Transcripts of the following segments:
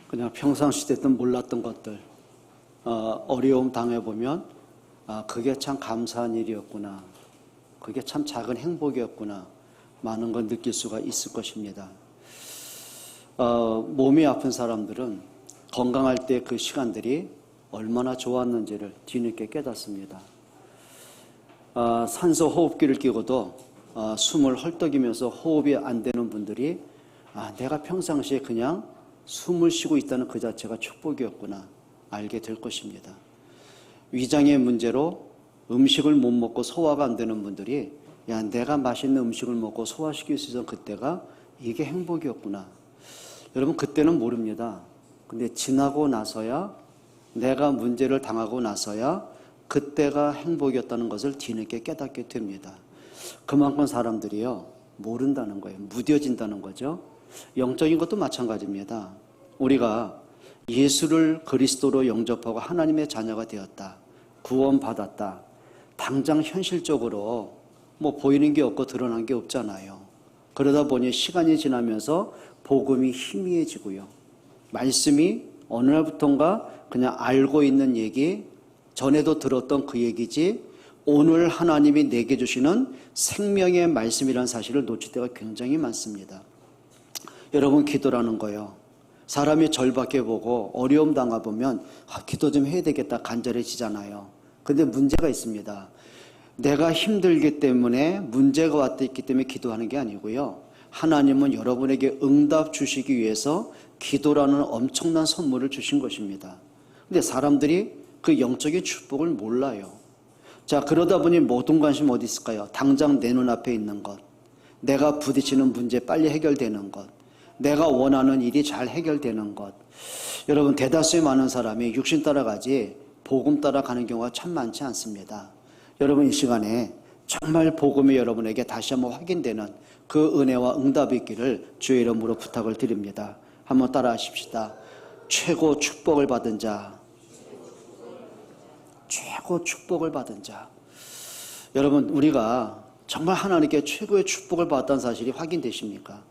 그냥 평상시 때든 몰랐던 것들, 어려움 당해보면 그게 참 감사한 일이었구나, 그게 참 작은 행복이었구나, 많은 걸 느낄 수가 있을 것입니다. 몸이 아픈 사람들은 건강할 때 그 시간들이 얼마나 좋았는지를 뒤늦게 깨닫습니다. 산소 호흡기를 끼고도 숨을 헐떡이면서 호흡이 안 되는 분들이 내가 평상시에 그냥 숨을 쉬고 있다는 그 자체가 축복이었구나 알게 될 것입니다. 위장의 문제로 음식을 못 먹고 소화가 안 되는 분들이 내가 맛있는 음식을 먹고 소화시킬 수 있었던 그때가 이게 행복이었구나. 여러분 그때는 모릅니다. 근데 지나고 나서야, 내가 문제를 당하고 나서야 그때가 행복이었다는 것을 뒤늦게 깨닫게 됩니다. 그만큼 사람들이요 모른다는 거예요. 무뎌진다는 거죠. 영적인 것도 마찬가지입니다. 우리가 예수를 그리스도로 영접하고 하나님의 자녀가 되었다, 구원받았다, 당장 현실적으로 보이는 게 없고 드러난 게 없잖아요. 그러다 보니 시간이 지나면서 복음이 희미해지고요, 말씀이 어느 날부턴가 그냥 알고 있는 얘기, 전에도 들었던 그 얘기지 오늘 하나님이 내게 주시는 생명의 말씀이라는 사실을 놓칠 때가 굉장히 많습니다. 여러분 기도라는 거요, 사람이 절밖에 보고 어려움 당해보면 기도 좀 해야 되겠다 간절해지잖아요. 근데 문제가 있습니다. 내가 힘들기 때문에, 문제가 왔기 때문에 기도하는 게 아니고요, 하나님은 여러분에게 응답 주시기 위해서 기도라는 엄청난 선물을 주신 것입니다. 근데 사람들이 그 영적인 축복을 몰라요. 자, 그러다 보니 모든 관심 어디 있을까요? 당장 내 눈앞에 있는 것, 내가 부딪히는 문제 빨리 해결되는 것, 내가 원하는 일이 잘 해결되는 것. 여러분 대다수의 많은 사람이 육신 따라가지 복음 따라가는 경우가 참 많지 않습니다. 여러분 이 시간에 정말 복음이 여러분에게 다시 한번 확인되는 그 은혜와 응답이 있기를 주의 이름으로 부탁을 드립니다. 한번 따라 하십시다. 최고 축복을 받은 자, 최고 축복을 받은 자. 여러분 우리가 정말 하나님께 최고의 축복을 받았다는 사실이 확인되십니까?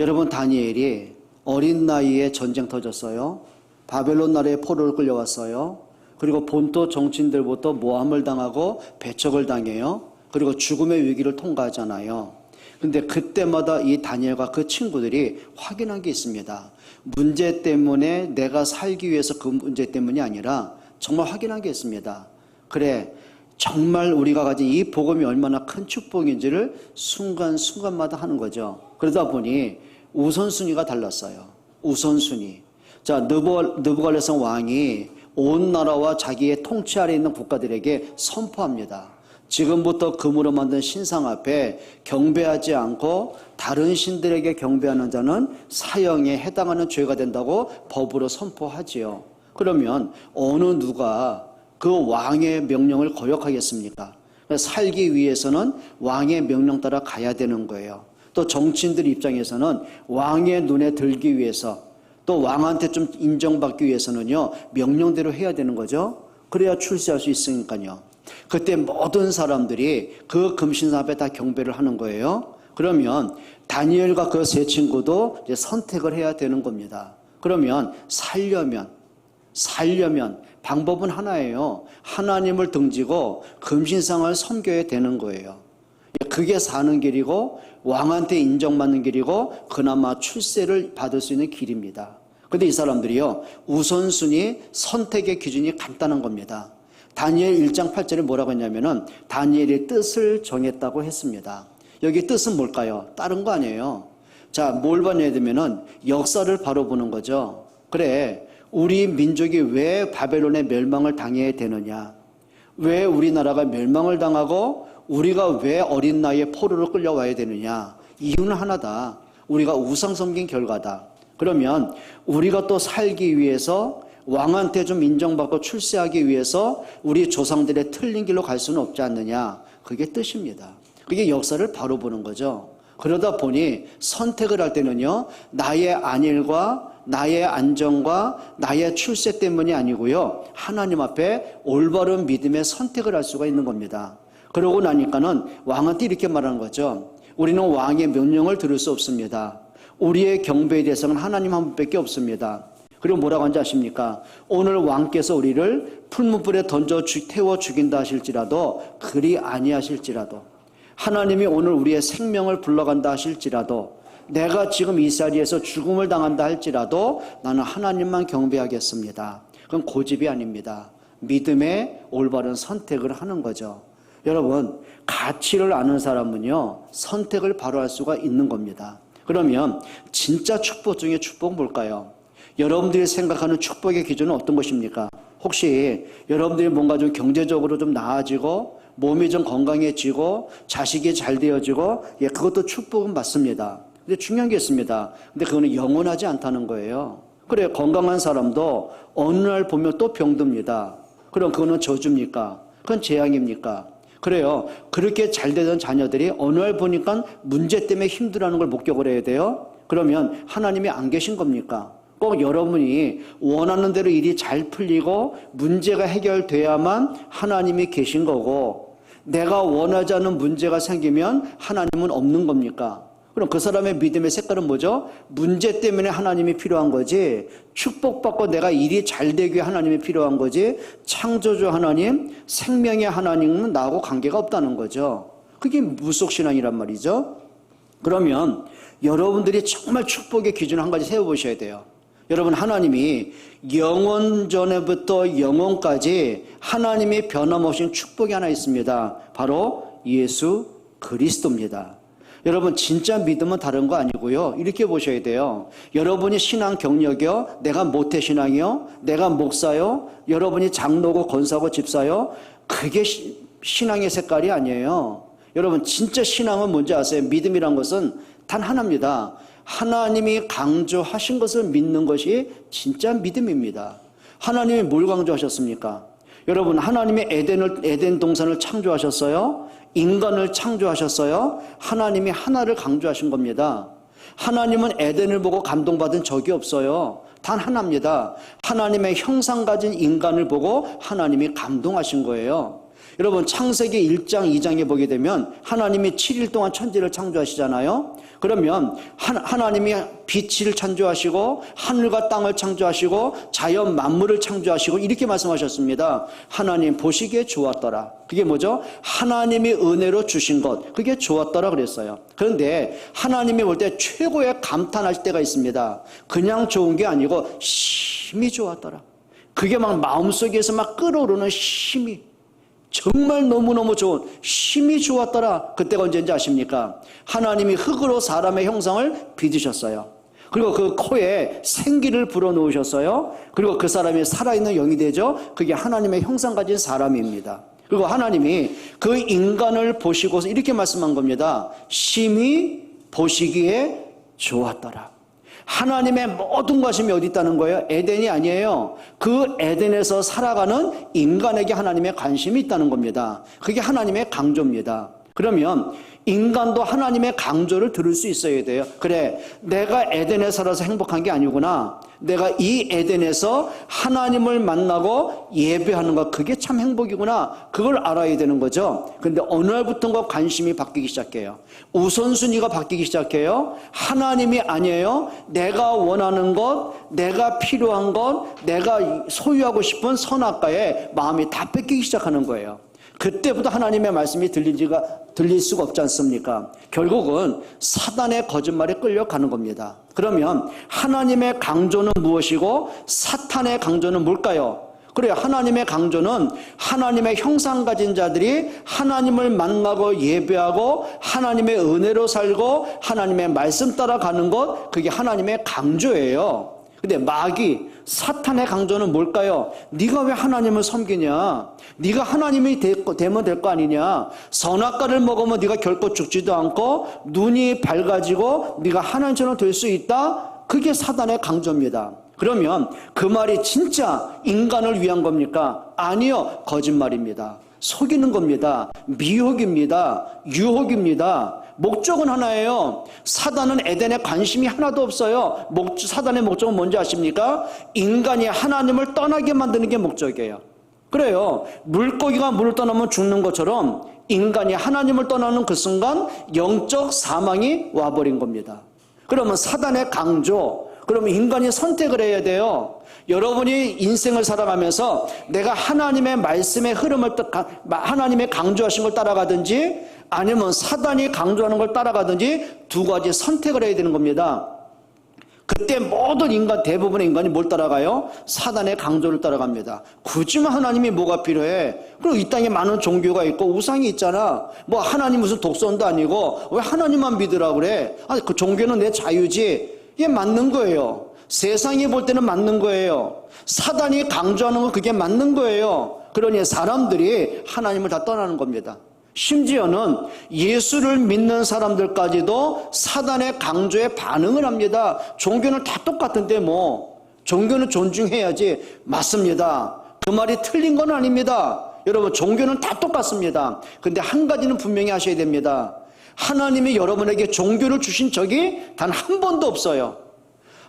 여러분 다니엘이 어린 나이에 전쟁 터졌어요. 바벨론 나라에 포로를 끌려왔어요. 그리고 본토 정치인들부터 모함을 당하고 배척을 당해요. 그리고 죽음의 위기를 통과하잖아요. 근데 그때마다 이 다니엘과 그 친구들이 확인한 게 있습니다. 문제 때문에 내가 살기 위해서 그 문제 때문이 아니라 정말 확인한 게 있습니다. 그래, 정말 우리가 가진 이 복음이 얼마나 큰 축복인지를 순간순간마다 하는 거죠. 그러다 보니 우선순위가 달랐어요. 우선순위. 자, 느부갓네살 왕이 온 나라와 자기의 통치 아래 있는 국가들에게 선포합니다. 지금부터 금으로 만든 신상 앞에 경배하지 않고 다른 신들에게 경배하는 자는 사형에 해당하는 죄가 된다고 법으로 선포하지요. 그러면 어느 누가 그 왕의 명령을 거역하겠습니까? 살기 위해서는 왕의 명령 따라 가야 되는 거예요. 또 정치인들 입장에서는 왕의 눈에 들기 위해서, 또 왕한테 좀 인정받기 위해서는요 명령대로 해야 되는 거죠. 그래야 출세할 수 있으니까요. 그때 모든 사람들이 그 금신상 앞에 다 경배를 하는 거예요. 그러면 다니엘과 그 세 친구도 이제 선택을 해야 되는 겁니다. 그러면 살려면 방법은 하나예요. 하나님을 등지고 금신상을 섬겨야 되는 거예요. 그게 사는 길이고 왕한테 인정받는 길이고 그나마 출세를 받을 수 있는 길입니다. 그런데 이 사람들이요 우선순위, 선택의 기준이 간단한 겁니다. 다니엘 1장 8절에 뭐라고 했냐면은 다니엘의 뜻을 정했다고 했습니다. 여기 뜻은 뭘까요? 다른 거 아니에요. 자, 뭘 봐야 되면은 역사를 바로 보는 거죠. 그래, 우리 민족이 왜 바벨론의 멸망을 당해야 되느냐, 왜 우리나라가 멸망을 당하고 우리가 왜 어린 나이에 포로로 끌려와야 되느냐, 이유는 하나다. 우리가 우상 섬긴 결과다. 그러면 우리가 또 살기 위해서 왕한테 좀 인정받고 출세하기 위해서 우리 조상들의 틀린 길로 갈 수는 없지 않느냐, 그게 뜻입니다. 그게 역사를 바로 보는 거죠. 그러다 보니 선택을 할 때는요 나의 안일과 나의 안정과 나의 출세 때문이 아니고요 하나님 앞에 올바른 믿음의 선택을 할 수가 있는 겁니다. 그러고 나니까는 왕한테 이렇게 말하는 거죠. 우리는 왕의 명령을 들을 수 없습니다. 우리의 경배의 대상은 하나님 한 분밖에 없습니다. 그리고 뭐라고 하는지 아십니까? 오늘 왕께서 우리를 풀무불에 던져 태워 죽인다 하실지라도 그리 아니하실지라도 하나님이 오늘 우리의 생명을 불러간다 하실지라도 내가 지금 이 자리에서 죽음을 당한다 할지라도 나는 하나님만 경배하겠습니다. 그건 고집이 아닙니다. 믿음의 올바른 선택을 하는 거죠. 여러분, 가치를 아는 사람은요, 선택을 바로 할 수가 있는 겁니다. 그러면 진짜 축복 중에 축복은 뭘까요? 여러분들이 생각하는 축복의 기준은 어떤 것입니까? 혹시 여러분들이 뭔가 좀 경제적으로 좀 나아지고 몸이 좀 건강해지고 자식이 잘 되어지고 그것도 축복은 맞습니다. 근데 중요한 게 있습니다. 근데 그거는 영원하지 않다는 거예요. 그래, 건강한 사람도 어느 날 보면 또 병듭니다. 그럼 그거는 저주입니까? 그건 재앙입니까? 그래요. 그렇게 잘 되던 자녀들이 어느 날 보니까 문제 때문에 힘들어하는 걸 목격을 해야 돼요. 그러면 하나님이 안 계신 겁니까? 꼭 여러분이 원하는 대로 일이 잘 풀리고 문제가 해결돼야만 하나님이 계신 거고, 내가 원하지 않는 문제가 생기면 하나님은 없는 겁니까? 그럼 그 사람의 믿음의 색깔은 뭐죠? 문제 때문에 하나님이 필요한 거지, 축복받고 내가 일이 잘 되기 위해 하나님이 필요한 거지, 창조주 하나님, 생명의 하나님은 나하고 관계가 없다는 거죠. 그게 무속신앙이란 말이죠. 그러면 여러분들이 정말 축복의 기준을 한 가지 세워보셔야 돼요. 여러분, 하나님이 영원 전에부터 영원까지 하나님이 변함없인 축복이 하나 있습니다. 바로 예수 그리스도입니다. 여러분, 진짜 믿음은 다른 거 아니고요. 이렇게 보셔야 돼요. 여러분이 신앙 경력이요, 내가 모태신앙이요, 내가 목사요, 여러분이 장로고 권사고 집사요, 그게 신앙의 색깔이 아니에요. 여러분, 진짜 신앙은 뭔지 아세요? 믿음이란 것은 단 하나입니다. 하나님이 강조하신 것을 믿는 것이 진짜 믿음입니다. 하나님이 뭘 강조하셨습니까? 여러분, 하나님이 에덴 동산을 창조하셨어요. 인간을 창조하셨어요. 하나님이 하나를 강조하신 겁니다. 하나님은 에덴을 보고 감동받은 적이 없어요. 단 하나입니다. 하나님의 형상 가진 인간을 보고 하나님이 감동하신 거예요. 여러분, 창세기 1장 2장에 보게 되면 하나님이 7일 동안 천지를 창조하시잖아요. 그러면 하나님이 빛을 창조하시고 하늘과 땅을 창조하시고 자연 만물을 창조하시고 이렇게 말씀하셨습니다. 하나님 보시기에 좋았더라. 그게 뭐죠? 하나님이 은혜로 주신 것, 그게 좋았더라 그랬어요. 그런데 하나님이 볼 때 최고의 감탄할 때가 있습니다. 그냥 좋은 게 아니고 심히 좋았더라. 그게 막 마음속에서 막 끓어오르는 심히, 정말 너무너무 좋은, 심히 좋았더라. 그때가 언제인지 아십니까? 하나님이 흙으로 사람의 형상을 빚으셨어요. 그리고 그 코에 생기를 불어넣으셨어요. 그리고 그 사람이 살아있는 영이 되죠. 그게 하나님의 형상 가진 사람입니다. 그리고 하나님이 그 인간을 보시고서 이렇게 말씀한 겁니다. 심히 보시기에 좋았더라. 하나님의 모든 관심이 어디 있다는 거예요? 에덴이 아니에요. 그 에덴에서 살아가는 인간에게 하나님의 관심이 있다는 겁니다. 그게 하나님의 강조입니다. 그러면 인간도 하나님의 강조를 들을 수 있어야 돼요. 그래, 내가 에덴에 살아서 행복한 게 아니구나. 내가 이 에덴에서 하나님을 만나고 예배하는 것, 그게 참 행복이구나. 그걸 알아야 되는 거죠. 그런데 어느 날부터인가 관심이 바뀌기 시작해요. 우선순위가 바뀌기 시작해요. 하나님이 아니에요. 내가 원하는 것, 내가 필요한 것, 내가 소유하고 싶은 선악과에 마음이 다 뺏기기 시작하는 거예요. 그때부터 하나님의 말씀이 들릴 수가 없지 않습니까? 결국은 사단의 거짓말에 끌려가는 겁니다. 그러면 하나님의 강조는 무엇이고 사탄의 강조는 뭘까요? 그래요. 하나님의 강조는 하나님의 형상 가진 자들이 하나님을 만나고 예배하고 하나님의 은혜로 살고 하나님의 말씀 따라가는 것, 그게 하나님의 강조예요. 근데 마귀, 사탄의 강조는 뭘까요? 네가 왜 하나님을 섬기냐? 네가 하나님이 되면 될 거 아니냐? 선악과를 먹으면 네가 결코 죽지도 않고 눈이 밝아지고 네가 하나님처럼 될 수 있다? 그게 사탄의 강조입니다. 그러면 그 말이 진짜 인간을 위한 겁니까? 아니요, 거짓말입니다. 속이는 겁니다. 미혹입니다. 유혹입니다. 목적은 하나예요. 사단은 에덴에 관심이 하나도 없어요. 사단의 목적은 뭔지 아십니까? 인간이 하나님을 떠나게 만드는 게 목적이에요. 그래요. 물고기가 물을 떠나면 죽는 것처럼 인간이 하나님을 떠나는 그 순간 영적 사망이 와버린 겁니다. 그러면 사단의 강조, 그러면 인간이 선택을 해야 돼요. 여러분이 인생을 살아가면서 내가 하나님의 말씀의 흐름을, 하나님의 강조하신 걸 따라가든지 아니면 사단이 강조하는 걸 따라가든지 두 가지 선택을 해야 되는 겁니다. 그때 모든 인간, 대부분의 인간이 뭘 따라가요? 사단의 강조를 따라갑니다. 굳이 하나님이 뭐가 필요해? 그리고 이 땅에 많은 종교가 있고 우상이 있잖아. 뭐 하나님 무슨 독선도 아니고 왜 하나님만 믿으라 그래? 아니, 그 종교는 내 자유지. 이게 맞는 거예요. 세상이 볼 때는 맞는 거예요. 사단이 강조하는 건 그게 맞는 거예요. 그러니 사람들이 하나님을 다 떠나는 겁니다. 심지어는 예수를 믿는 사람들까지도 사단의 강조에 반응을 합니다. 종교는 다 똑같은데 뭐 종교는 존중해야지. 맞습니다. 그 말이 틀린 건 아닙니다. 여러분, 종교는 다 똑같습니다. 근데 한 가지는 분명히 하셔야 됩니다. 하나님이 여러분에게 종교를 주신 적이 단 한 번도 없어요.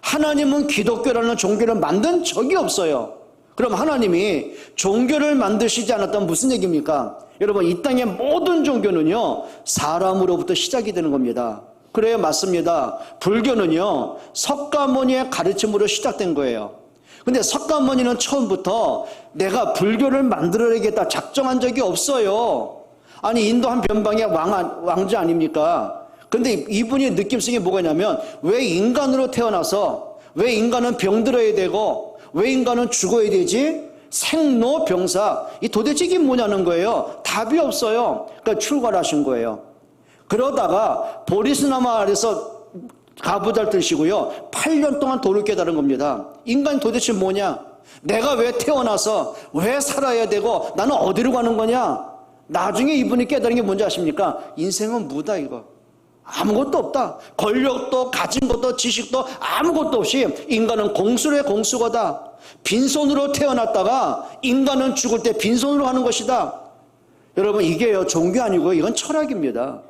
하나님은 기독교라는 종교를 만든 적이 없어요. 그럼 하나님이 종교를 만드시지 않았다면 무슨 얘기입니까? 여러분, 이 땅의 모든 종교는요, 사람으로부터 시작이 되는 겁니다. 그래요, 맞습니다. 불교는요, 석가모니의 가르침으로 시작된 거예요. 근데 석가모니는 처음부터 내가 불교를 만들어야겠다 작정한 적이 없어요. 아니, 인도 한 변방의 왕자 아닙니까? 근데 이분이 느낌성이 뭐가냐면, 왜 인간으로 태어나서, 왜 인간은 병들어야 되고, 왜 인간은 죽어야 되지? 생로병사, 이 도대체 이게 뭐냐는 거예요. 답이 없어요. 그러니까 출가를 하신 거예요. 그러다가 보리스나무 아래서 가부잘 드시고요, 8년 동안 도를 깨달은 겁니다. 인간이 도대체 뭐냐? 내가 왜 태어나서 왜 살아야 되고 나는 어디로 가는 거냐? 나중에 이분이 깨달은 게 뭔지 아십니까? 인생은 무다, 이거. 아무것도 없다. 권력도 가진 것도 지식도 아무것도 없이 인간은 공수의 공수거다. 빈손으로 태어났다가 인간은 죽을 때 빈손으로 하는 것이다. 여러분, 이게요, 종교 아니고요, 이건 철학입니다.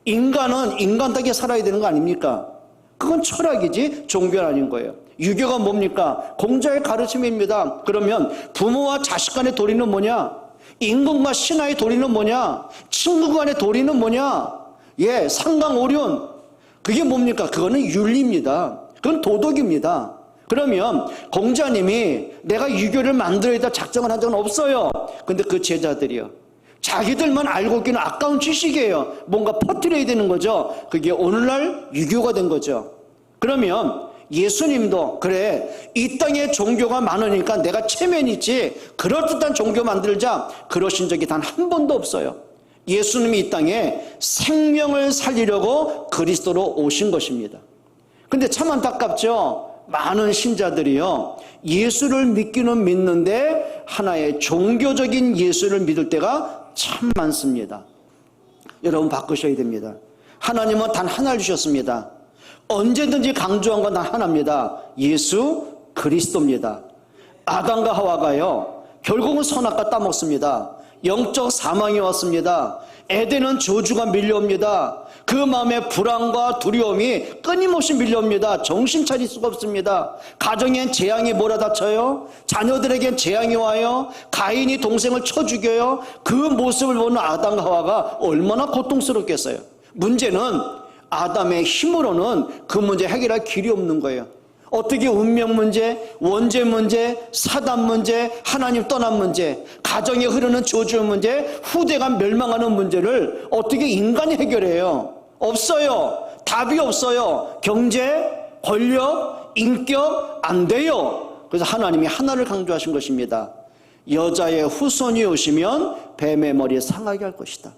인간은 인간답게 살아야 되는 거 아닙니까? 그건 철학이지 종교는 아닌 거예요. 유교가 뭡니까? 공자의 가르침입니다. 그러면 부모와 자식 간의 도리는 뭐냐? 임금과 신하의 도리는 뭐냐? 친구 간의 도리는 뭐냐? 예, 상강오륜. 그게 뭡니까? 그거는 윤리입니다. 그건 도덕입니다. 그러면 공자님이 내가 유교를 만들어야겠다 작정을 한 적은 없어요. 근데 그 제자들이요, 자기들만 알고 있기는 아까운 지식이에요. 뭔가 퍼뜨려야 되는 거죠. 그게 오늘날 유교가 된 거죠. 그러면 예수님도 그래, 이 땅에 종교가 많으니까 내가 체면이 있지 그럴듯한 종교 만들자 그러신 적이 단 한 번도 없어요. 예수님이 이 땅에 생명을 살리려고 그리스도로 오신 것입니다. 근데 참 안타깝죠. 많은 신자들이요, 예수를 믿기는 믿는데 하나의 종교적인 예수를 믿을 때가 참 많습니다. 여러분, 바꾸셔야 됩니다. 하나님은 단 하나를 주셨습니다. 언제든지 강조한 건 단 하나입니다. 예수 그리스도입니다. 아담과 하와가요, 결국은 선악과 따먹습니다. 영적 사망이 왔습니다. 에덴은 저주가 밀려옵니다. 그 마음에 불안과 두려움이 끊임없이 밀려옵니다. 정신 차릴 수가 없습니다. 가정엔 재앙이 몰아닥쳐요. 자녀들에겐 재앙이 와요. 가인이 동생을 쳐 죽여요. 그 모습을 보는 아담과 하와가 얼마나 고통스럽겠어요. 문제는 아담의 힘으로는 그 문제 해결할 길이 없는 거예요. 어떻게 운명 문제, 원죄 문제, 사단 문제, 하나님 떠난 문제, 가정에 흐르는 저주의 문제, 후대가 멸망하는 문제를 어떻게 인간이 해결해요? 없어요. 답이 없어요. 경제, 권력, 인격 안 돼요. 그래서 하나님이 하나를 강조하신 것입니다. 여자의 후손이 오시면 뱀의 머리에 상하게 할 것이다.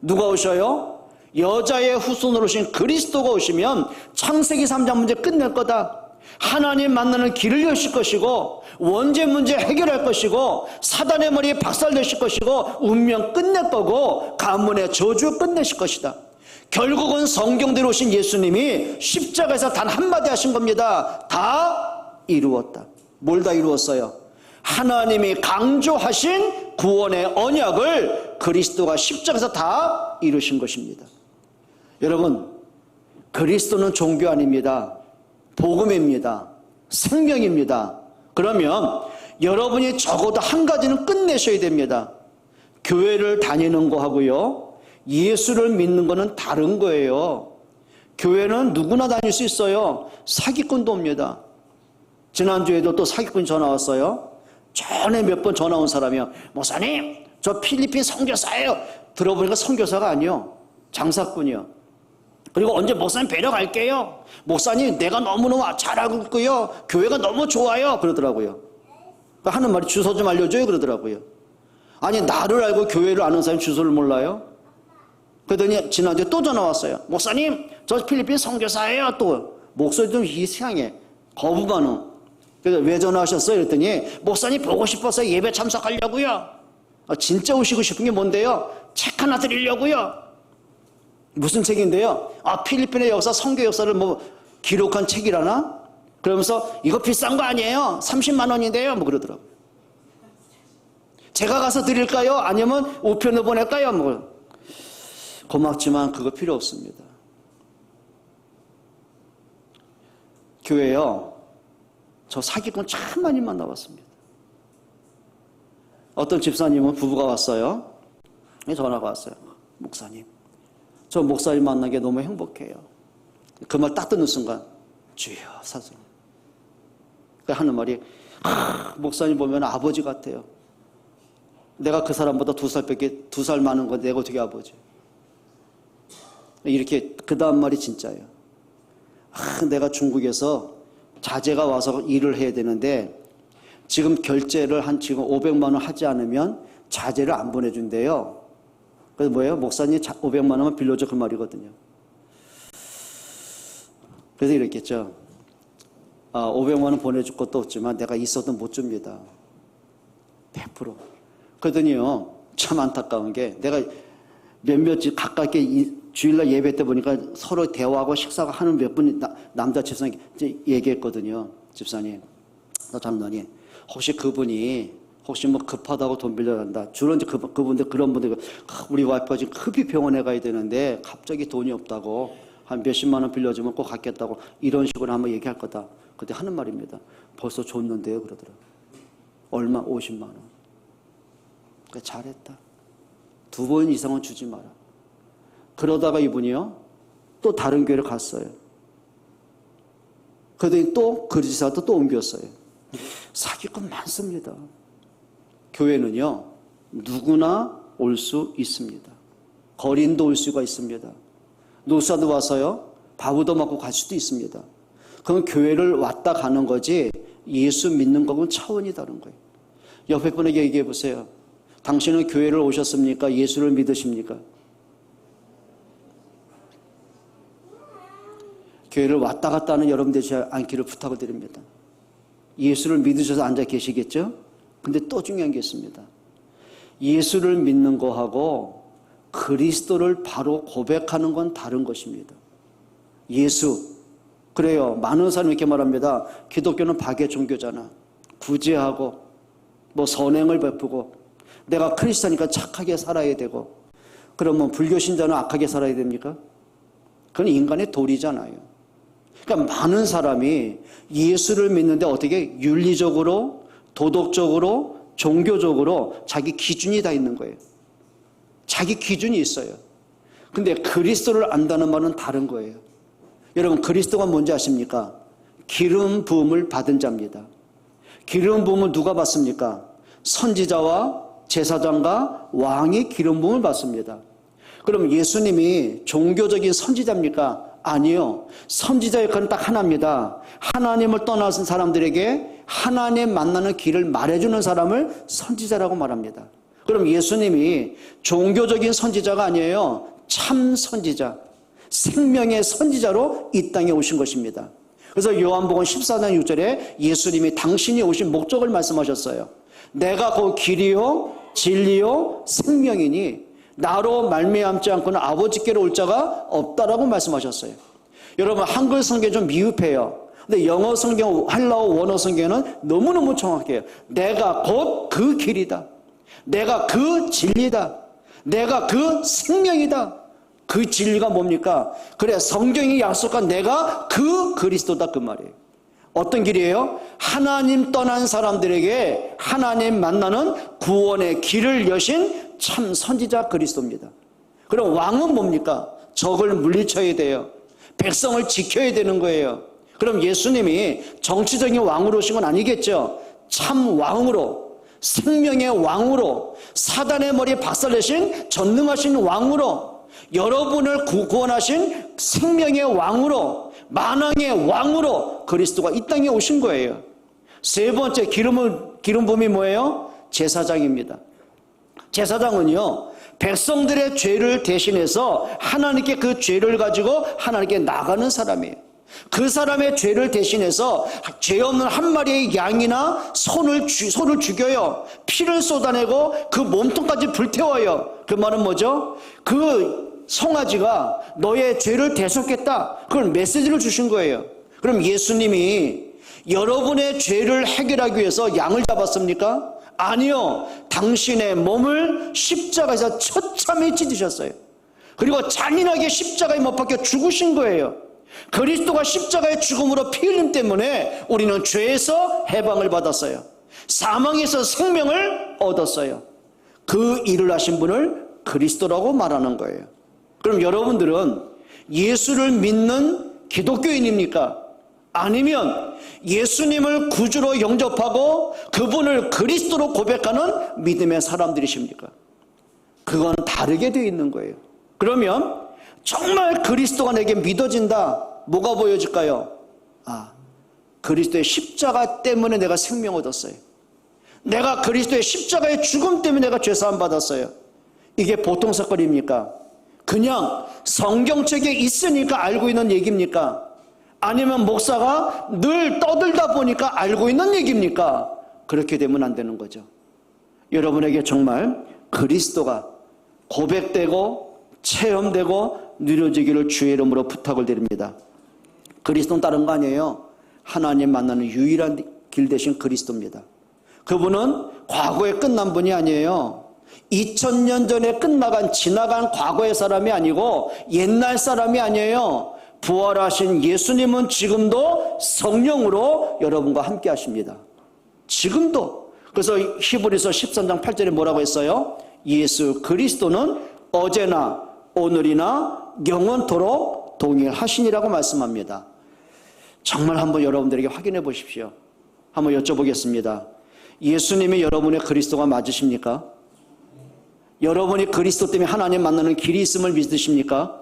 누가 오셔요? 여자의 후손으로 오신 그리스도가 오시면 창세기 3장 문제 끝낼 거다. 하나님 만나는 길을 여실 것이고, 원죄 문제 해결할 것이고, 사단의 머리에 박살내실 것이고, 운명 끝낼 거고, 가문의 저주 끝내실 것이다. 결국은 성경대로 오신 예수님이 십자가에서 단 한마디 하신 겁니다. 다 이루었다. 뭘 다 이루었어요? 하나님이 강조하신 구원의 언약을 그리스도가 십자가에서 다 이루신 것입니다. 여러분, 그리스도는 종교 아닙니다. 복음입니다. 생명입니다. 그러면 여러분이 적어도 한 가지는 끝내셔야 됩니다. 교회를 다니는 거하고요, 예수를 믿는 거는 다른 거예요. 교회는 누구나 다닐 수 있어요. 사기꾼도 옵니다. 지난주에도 또 사기꾼이 전화 왔어요. 전에 몇 번 전화 온 사람이요. 목사님, 저 필리핀 선교사예요. 들어보니까 선교사가 아니요, 장사꾼이요. 그리고 언제 목사님 뵈러 갈게요. 목사님, 내가 너무너무 잘 알고 있고요, 교회가 너무 좋아요. 그러더라고요. 하는 말이 주소 좀 알려줘요. 그러더라고요. 아니, 나를 알고 교회를 아는 사람이 주소를 몰라요? 그러더니 지난주에 또 전화 왔어요. 목사님, 저 필리핀 선교사예요. 또 목소리 좀 이상해. 거부 반응. 그래서 왜 전화하셨어요? 그랬더니 목사님 보고 싶어서 예배 참석하려고요. 진짜 오시고 싶은 게 뭔데요? 책 하나 드리려고요. 무슨 책인데요? 필리핀의 역사, 선교 역사를 뭐 기록한 책이라나? 그러면서 이거 비싼 거 아니에요? 30만 원인데요. 뭐 그러더라고요. 제가 가서 드릴까요? 아니면 우편으로 보낼까요? 뭐. 고맙지만 그거 필요 없습니다. 교회요, 저 사기꾼 참 많이 만나봤습니다. 어떤 집사님은 부부가 왔어요. 전화가 왔어요. 목사님, 저 목사님 만나게 너무 행복해요. 그 말 딱 듣는 순간 주여 사성. 하는 말이 목사님 보면 아버지 같아요. 내가 그 사람보다 2살 많은 건데 내가 어떻게 아버지. 이렇게 그 다음 말이 진짜예요. 내가 중국에서 자제가 와서 일을 해야 되는데 지금 결제를 지금 500만 원 하지 않으면 자제를 안 보내준대요. 그래서 뭐예요? 목사님 500만 원만 빌려줘, 그 말이거든요. 그래서 이랬겠죠. 500만 원 보내줄 것도 없지만 내가 있어도 못 줍니다. 100%. 그러더니요, 참 안타까운 게 내가 몇몇 가깝게 주일날 예배 때 보니까 서로 대화하고 식사가 하는 몇 분 남자 집사님 얘기했거든요. 집사님, 장로님, 혹시 그분이 혹시 뭐 급하다고 돈 빌려간다. 주로 이제 그분들, 그런 분들, 우리 와이프가 지금 급히 병원에 가야 되는데 갑자기 돈이 없다고 한 몇십만 원 빌려주면 꼭 갚겠다고 이런 식으로 한번 얘기할 거다. 그때 하는 말입니다. 벌써 줬는데요. 그러더라고요. 얼마? 50만 원. 그래, 잘했다. 2번 이상은 주지 마라. 그러다가 이분이요, 또 다른 교회를 갔어요. 그러더니 또 그리스도도 또 옮겼어요. 사기꾼 많습니다. 교회는요, 누구나 올 수 있습니다. 거린도 올 수가 있습니다. 노사도 와서요, 밥도 먹고 갈 수도 있습니다. 그럼 교회를 왔다 가는 거지 예수 믿는 거하고는 차원이 다른 거예요. 옆에 분에게 얘기해 보세요. 당신은 교회를 오셨습니까? 예수를 믿으십니까? 교회를 왔다 갔다 하는 여러분 되지 않기를 부탁을 드립니다. 예수를 믿으셔서 앉아 계시겠죠? 근데 또 중요한 게 있습니다. 예수를 믿는 거하고 그리스도를 바로 고백하는 건 다른 것입니다. 예수. 그래요. 많은 사람이 이렇게 말합니다. 기독교는 박의 종교잖아. 구제하고 뭐 선행을 베푸고 내가 크리스찬이니까 착하게 살아야 되고, 그러면 불교 신자는 악하게 살아야 됩니까? 그건 인간의 도리잖아요. 그러니까 많은 사람이 예수를 믿는데 어떻게 윤리적으로, 도덕적으로, 종교적으로 자기 기준이 다 있는 거예요. 자기 기준이 있어요. 근데 그리스도를 안다는 말은 다른 거예요. 여러분, 그리스도가 뭔지 아십니까? 기름 부음을 받은 자입니다. 기름 부음을 누가 받습니까? 선지자와 제사장과 왕이 기름 부음을 받습니다. 그럼 예수님이 종교적인 선지자입니까? 아니요. 선지자 역할은 딱 하나입니다. 하나님을 떠나신 사람들에게 하나님 만나는 길을 말해주는 사람을 선지자라고 말합니다. 그럼 예수님이 종교적인 선지자가 아니에요. 참 선지자, 생명의 선지자로 이 땅에 오신 것입니다. 그래서 요한복음 14장 6절에 예수님이 당신이 오신 목적을 말씀하셨어요. 내가 그 길이요 진리요 생명이니 나로 말미암지 않고는 아버지께로 올 자가 없다라고 말씀하셨어요. 여러분, 한글 성경 좀 미흡해요. 근데 영어 성경, 헬라어 원어 성경은 너무너무 정확해요. 내가 곧 그 길이다. 내가 그 진리다. 내가 그 생명이다. 그 진리가 뭡니까? 그래, 성경이 약속한 내가 그 그리스도다, 그 말이에요. 어떤 길이에요? 하나님 떠난 사람들에게 하나님 만나는 구원의 길을 여신 참 선지자 그리스도입니다. 그럼 왕은 뭡니까? 적을 물리쳐야 돼요. 백성을 지켜야 되는 거예요. 그럼 예수님이 정치적인 왕으로 오신 건 아니겠죠? 참 왕으로, 생명의 왕으로, 사단의 머리에 박살내신 전능하신 왕으로, 여러분을 구원하신 생명의 왕으로, 만왕의 왕으로 그리스도가 이 땅에 오신 거예요. 세 번째 기름 부음이 뭐예요? 제사장입니다. 제사장은요, 백성들의 죄를 대신해서 하나님께 그 죄를 가지고 하나님께 나가는 사람이에요. 그 사람의 죄를 대신해서 죄 없는 한 마리의 양이나 소를 죽여요. 피를 쏟아내고 그 몸통까지 불태워요. 그 말은 뭐죠? 그 송아지가 너의 죄를 대속했다. 그걸 메시지를 주신 거예요. 그럼 예수님이 여러분의 죄를 해결하기 위해서 양을 잡았습니까? 아니요. 당신의 몸을 십자가에서 처참히 찢으셨어요. 그리고 잔인하게 십자가에 못 박혀 죽으신 거예요. 그리스도가 십자가의 죽음으로 피 흘림 때문에 우리는 죄에서 해방을 받았어요. 사망에서 생명을 얻었어요. 그 일을 하신 분을 그리스도라고 말하는 거예요. 그럼 여러분들은 예수를 믿는 기독교인입니까? 아니면 예수님을 구주로 영접하고 그분을 그리스도로 고백하는 믿음의 사람들이십니까? 그건 다르게 되어 있는 거예요. 그러면 정말 그리스도가 내게 믿어진다. 뭐가 보여질까요? 그리스도의 십자가 때문에 내가 생명 얻었어요. 내가 그리스도의 십자가의 죽음 때문에 내가 죄사함 받았어요. 이게 보통 사건입니까? 그냥 성경책에 있으니까 알고 있는 얘기입니까? 아니면 목사가 늘 떠들다 보니까 알고 있는 얘기입니까? 그렇게 되면 안 되는 거죠. 여러분에게 정말 그리스도가 고백되고 체험되고 누려지기를 주의 이름으로 부탁을 드립니다. 그리스도는 다른 거 아니에요. 하나님 만나는 유일한 길 되신 그리스도입니다. 그분은 과거에 끝난 분이 아니에요. 2000년 전에 지나간 과거의 사람이 아니고 옛날 사람이 아니에요. 부활하신 예수님은 지금도 성령으로 여러분과 함께 하십니다. 지금도. 그래서 히브리서 13장 8절에 뭐라고 했어요? 예수 그리스도는 어제나 오늘이나 영원토록 동일하시니라고 말씀합니다. 정말 한번 여러분들에게 확인해 보십시오. 한번 여쭤보겠습니다. 예수님이 여러분의 그리스도가 맞으십니까? 여러분이 그리스도 때문에 하나님 만나는 길이 있음을 믿으십니까?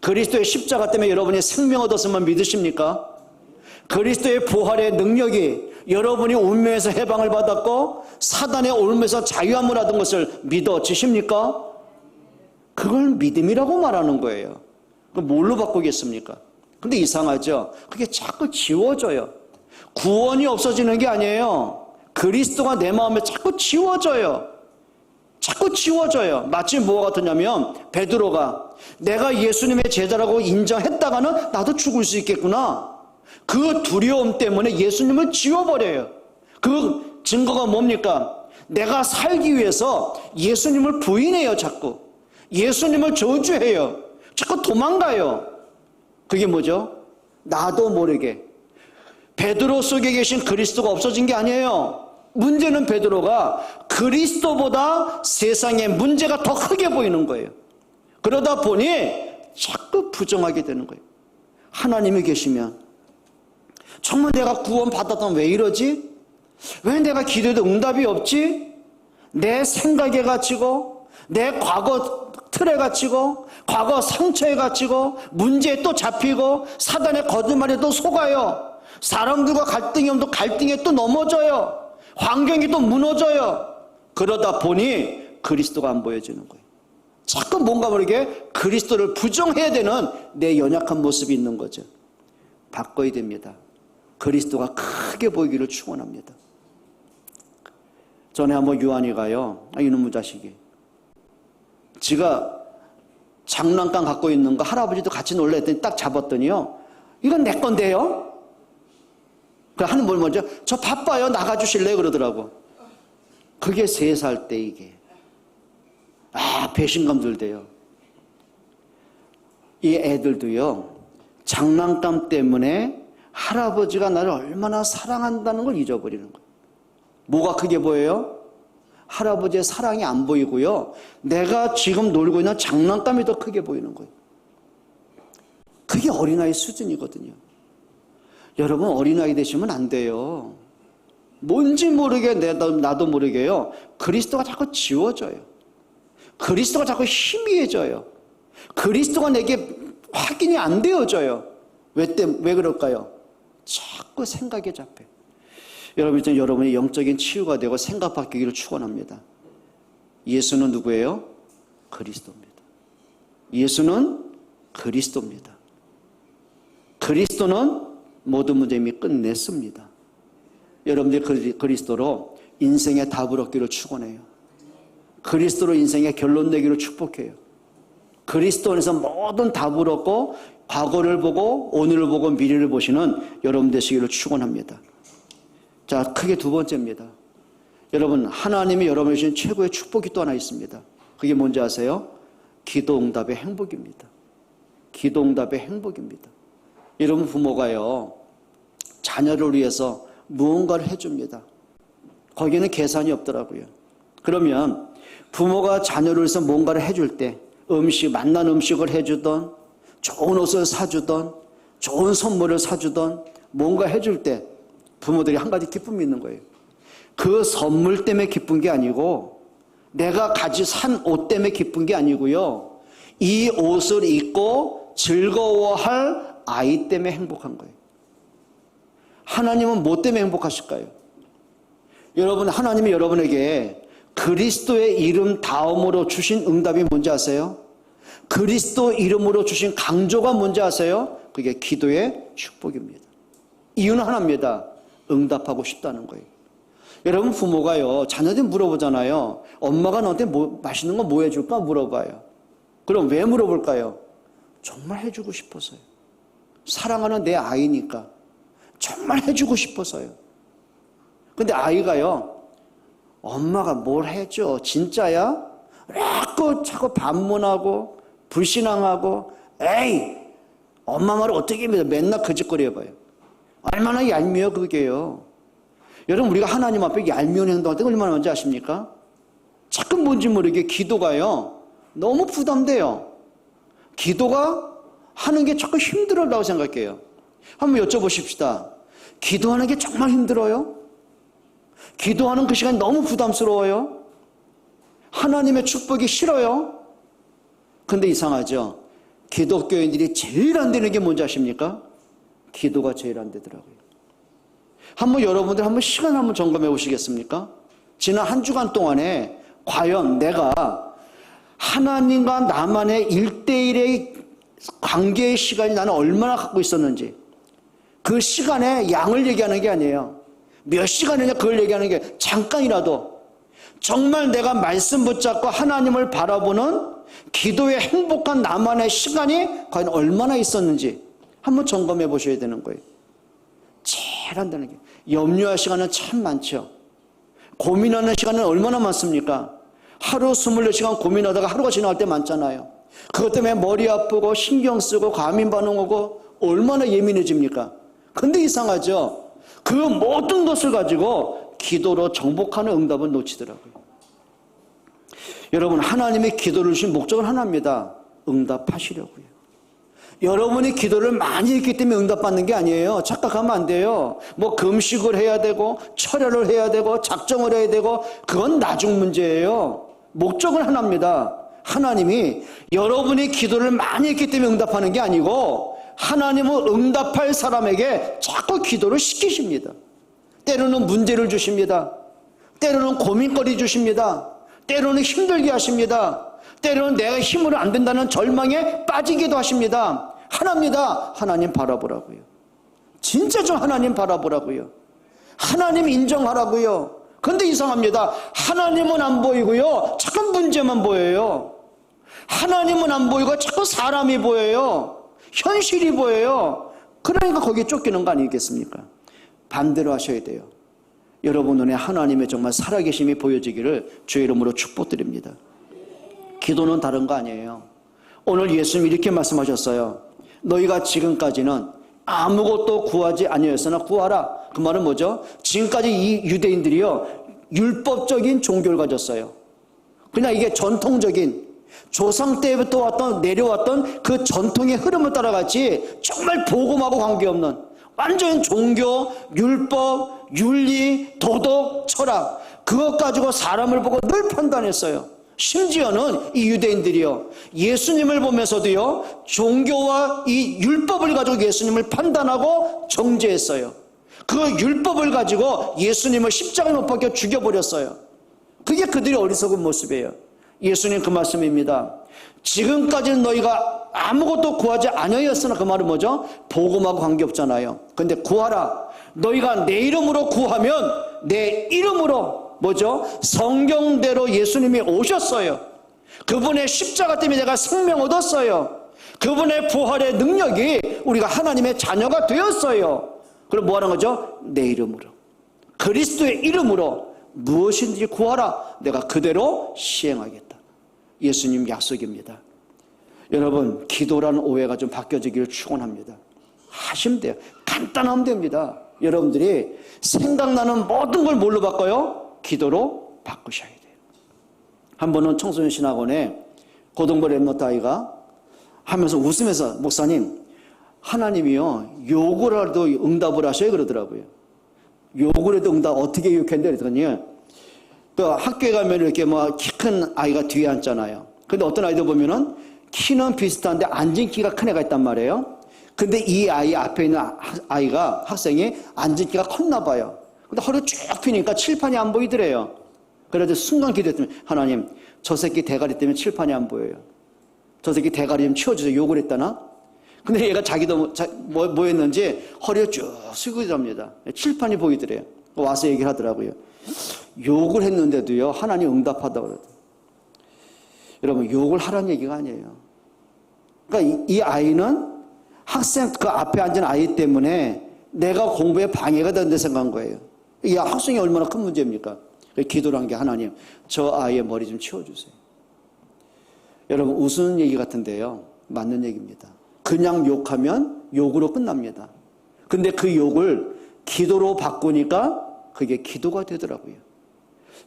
그리스도의 십자가 때문에 여러분이 생명 얻었음을 믿으십니까? 그리스도의 부활의 능력이 여러분이 운명에서 해방을 받았고 사단의 올무에서 자유함을 얻은 것을 믿어지십니까? 그걸 믿음이라고 말하는 거예요. 그럼 뭘로 바꾸겠습니까? 근데 이상하죠? 그게 자꾸 지워져요. 구원이 없어지는 게 아니에요. 그리스도가 내 마음에 자꾸 지워져요. 자꾸 지워져요. 마치 뭐가 같으냐면 베드로가 내가 예수님의 제자라고 인정했다가는 나도 죽을 수 있겠구나. 그 두려움 때문에 예수님을 지워버려요. 그 증거가 뭡니까? 내가 살기 위해서 예수님을 부인해요. 자꾸 예수님을 저주해요. 자꾸 도망가요. 그게 뭐죠? 나도 모르게 베드로 속에 계신 그리스도가 없어진 게 아니에요. 문제는 베드로가 그리스도보다 세상의 문제가 더 크게 보이는 거예요. 그러다 보니 자꾸 부정하게 되는 거예요. 하나님이 계시면 정말 내가 구원 받았던 왜 이러지? 왜 내가 기도해도 응답이 없지? 내 생각에 갇히고 내 과거 틀에 갇히고 과거 상처에 갇히고 문제에 또 잡히고 사단의 거짓말에 또 속아요. 사람들과 갈등이 오면 또 갈등에 또 넘어져요. 환경이 또 무너져요. 그러다 보니 그리스도가 안 보여지는 거예요. 자꾸 뭔가 모르게 그리스도를 부정해야 되는 내 연약한 모습이 있는 거죠. 바꿔야 됩니다. 그리스도가 크게 보이기를 축원합니다. 전에 한번 유한이가요, 이놈의 자식이 지가 장난감 갖고 있는 거 할아버지도 같이 놀라 했더니 딱 잡았더니요, 이건 내 건데요? 그 하는 뭘 먼저 저 바빠요 나가주실래요 그러더라고. 그게 3살 때 이게 배신감 들대요. 이 애들도요 장난감 때문에 할아버지가 나를 얼마나 사랑한다는 걸 잊어버리는 거예요. 뭐가 크게 보여요? 할아버지의 사랑이 안 보이고요, 내가 지금 놀고 있는 장난감이 더 크게 보이는 거예요. 그게 어린아이 수준이거든요. 여러분 어린아이 되시면 안 돼요. 뭔지 모르게 나도 모르게요. 그리스도가 자꾸 지워져요. 그리스도가 자꾸 희미해져요. 그리스도가 내게 확인이 안 되어져요. 왜 그럴까요? 자꾸 생각에 잡혀요. 여러분, 이제 여러분이 영적인 치유가 되고 생각 바뀌기를 축원합니다. 예수는 누구예요? 그리스도입니다. 예수는 그리스도입니다. 그리스도는 모든 문제 이미 끝냈습니다. 여러분들이 그리스도로 인생의 답을 얻기를 축원해요. 그리스도로 인생의 결론 내기를 축복해요. 그리스도 안에서 모든 답을 얻고 과거를 보고 오늘을 보고 미래를 보시는 여러분 되시기를 축원합니다. 자, 크게 두 번째입니다. 여러분, 하나님이 여러분에게 주신 최고의 축복이 또 하나 있습니다. 그게 뭔지 아세요? 기도응답의 행복입니다. 기도응답의 행복입니다. 여러분 부모가요, 자녀를 위해서 무언가를 해줍니다. 거기는 계산이 없더라고요. 그러면 부모가 자녀를 위해서 뭔가를 해줄 때 맛난 음식을 해주던 좋은 옷을 사주던 좋은 선물을 사주던 뭔가 해줄 때 부모들이 한 가지 기쁨이 있는 거예요. 그 선물 때문에 기쁜 게 아니고 내가 산 옷 때문에 기쁜 게 아니고요. 이 옷을 입고 즐거워할 아이 때문에 행복한 거예요. 하나님은 뭐 때문에 행복하실까요? 여러분, 하나님이 여러분에게 그리스도의 이름 다음으로 주신 응답이 뭔지 아세요? 그리스도 이름으로 주신 강조가 뭔지 아세요? 그게 기도의 축복입니다. 이유는 하나입니다. 응답하고 싶다는 거예요. 여러분 부모가요, 자녀들 물어보잖아요. 엄마가 너한테 맛있는 거 뭐 해줄까 물어봐요. 그럼 왜 물어볼까요? 정말 해주고 싶어서요. 사랑하는 내 아이니까 정말 해주고 싶어서요. 근데 아이가요, 엄마가 뭘 해줘? 진짜야? 자꾸 반문하고 불신앙하고 에이 엄마 말을 어떻게 믿어? 맨날 거짓거리 해봐요. 얼마나 얄미워 그게요. 여러분 우리가 하나님 앞에 얄미운 행동할 때 얼마나 뭔지 아십니까? 자꾸 뭔지 모르게 기도가요 너무 부담돼요. 기도가 하는 게 자꾸 힘들다고 생각해요. 한번 여쭤보십시다. 기도하는 게 정말 힘들어요? 기도하는 그 시간이 너무 부담스러워요? 하나님의 축복이 싫어요? 근데 이상하죠? 기독교인들이 제일 안 되는 게 뭔지 아십니까? 기도가 제일 안 되더라고요. 여러분들 한번 시간 한번 점검해 보시겠습니까? 지난 한 주간 동안에 과연 내가 하나님과 나만의 1대1의 관계의 시간이 나는 얼마나 갖고 있었는지, 그 시간의 양을 얘기하는 게 아니에요. 몇 시간이냐 그걸 얘기하는 게, 잠깐이라도 정말 내가 말씀 붙잡고 하나님을 바라보는 기도의 행복한 나만의 시간이 과연 얼마나 있었는지 한번 점검해 보셔야 되는 거예요. 제일 한다는 게, 염려할 시간은 참 많죠. 고민하는 시간은 얼마나 많습니까? 하루 24시간 고민하다가 하루가 지나갈 때 많잖아요. 그것 때문에 머리 아프고 신경 쓰고 과민 반응 오고 얼마나 예민해집니까? 근데 이상하죠? 그 모든 것을 가지고 기도로 정복하는 응답을 놓치더라고요. 여러분, 하나님의 기도를 주신 목적은 하나입니다. 응답하시려고요. 여러분이 기도를 많이 했기 때문에 응답받는 게 아니에요. 착각하면 안 돼요. 금식을 해야 되고 철야를 해야 되고 작정을 해야 되고 그건 나중 문제예요. 목적은 하나입니다. 하나님이 여러분이 기도를 많이 했기 때문에 응답하는 게 아니고 하나님은 응답할 사람에게 자꾸 기도를 시키십니다. 때로는 문제를 주십니다. 때로는 고민거리 주십니다. 때로는 힘들게 하십니다. 때로는 내가 힘으로 안 된다는 절망에 빠지기도 하십니다. 하나입니다. 하나님 바라보라고요. 진짜 좀 하나님 바라보라고요. 하나님 인정하라고요. 근데 이상합니다. 하나님은 안 보이고요, 자꾸 문제만 보여요. 하나님은 안 보이고 자꾸 사람이 보여요. 현실이 보여요. 그러니까 거기에 쫓기는 거 아니겠습니까? 반대로 하셔야 돼요. 여러분 눈에 하나님의 정말 살아계심이 보여지기를 주의 이름으로 축복드립니다. 기도는 다른 거 아니에요. 오늘 예수님이 이렇게 말씀하셨어요. 너희가 지금까지는 아무것도 구하지 아니하였으나 구하라. 그 말은 뭐죠? 지금까지 이 유대인들이요, 율법적인 종교를 가졌어요. 그냥 이게 전통적인 조상 때부터 내려왔던 그 전통의 흐름을 따라갔지 정말 복음하고 관계없는 완전 종교, 율법, 윤리, 도덕, 철학 그것 가지고 사람을 보고 늘 판단했어요. 심지어는 이 유대인들이요, 예수님을 보면서도요, 종교와 이 율법을 가지고 예수님을 판단하고 정죄했어요. 그 율법을 가지고 예수님을 십자가에 못 박혀 죽여버렸어요. 그게 그들의 어리석은 모습이에요. 예수님 그 말씀입니다. 지금까지는 너희가 아무것도 구하지 아니하였으나, 그 말은 뭐죠? 복음하고 관계없잖아요. 근데 구하라. 너희가 내 이름으로 구하면 내 이름으로 뭐죠? 성경대로 예수님이 오셨어요. 그분의 십자가 때문에 내가 생명 얻었어요. 그분의 부활의 능력이 우리가 하나님의 자녀가 되었어요. 그럼 뭐 하는 거죠? 내 이름으로, 그리스도의 이름으로 무엇인지 구하라. 내가 그대로 시행하겠다. 예수님 약속입니다. 여러분, 기도라는 오해가 좀 바뀌어지기를 축원합니다. 하시면 돼요. 간단하면 됩니다. 여러분들이 생각나는 모든 걸 뭘로 바꿔요? 기도로 바꾸셔야 돼요. 한 번은 청소년 신학원에 고등부 랩노트 아이가 하면서 웃으면서, 목사님, 하나님이요, 욕을라도 응답을 하셔요 그러더라고요. 욕을 해도 응답 어떻게 욕했는데 그랬더니, 또 학교에 가면 이렇게 뭐 키 큰 아이가 뒤에 앉잖아요. 근데 어떤 아이들 보면은 키는 비슷한데 앉은 키가 큰 애가 있단 말이에요. 근데 이 아이 앞에 있는 아이가, 학생이 앉은 키가 컸나 봐요. 근데 허리 쭉 펴니까 칠판이 안 보이더래요. 그래서 순간 기도했더니, 하나님, 저 새끼 대가리 때문에 칠판이 안 보여요. 저 새끼 대가리 좀 치워주세요. 욕을 했다나? 근데 얘가 자기도 뭐 했는지 허리를 쭉 숙이고 있답니다. 칠판이 보이더래요. 와서 얘기를 하더라고요. 욕을 했는데도요, 하나님 응답하다고 그러더라고요. 여러분, 욕을 하라는 얘기가 아니에요. 그러니까 이 아이는 학생, 그 앞에 앉은 아이 때문에 내가 공부에 방해가 된다 생각한 거예요. 이 학생이 얼마나 큰 문제입니까? 기도를 한 게, 하나님, 저 아이의 머리 좀 치워주세요. 여러분, 웃는 얘기 같은데요, 맞는 얘기입니다. 그냥 욕하면 욕으로 끝납니다. 근데 그 욕을 기도로 바꾸니까 그게 기도가 되더라고요.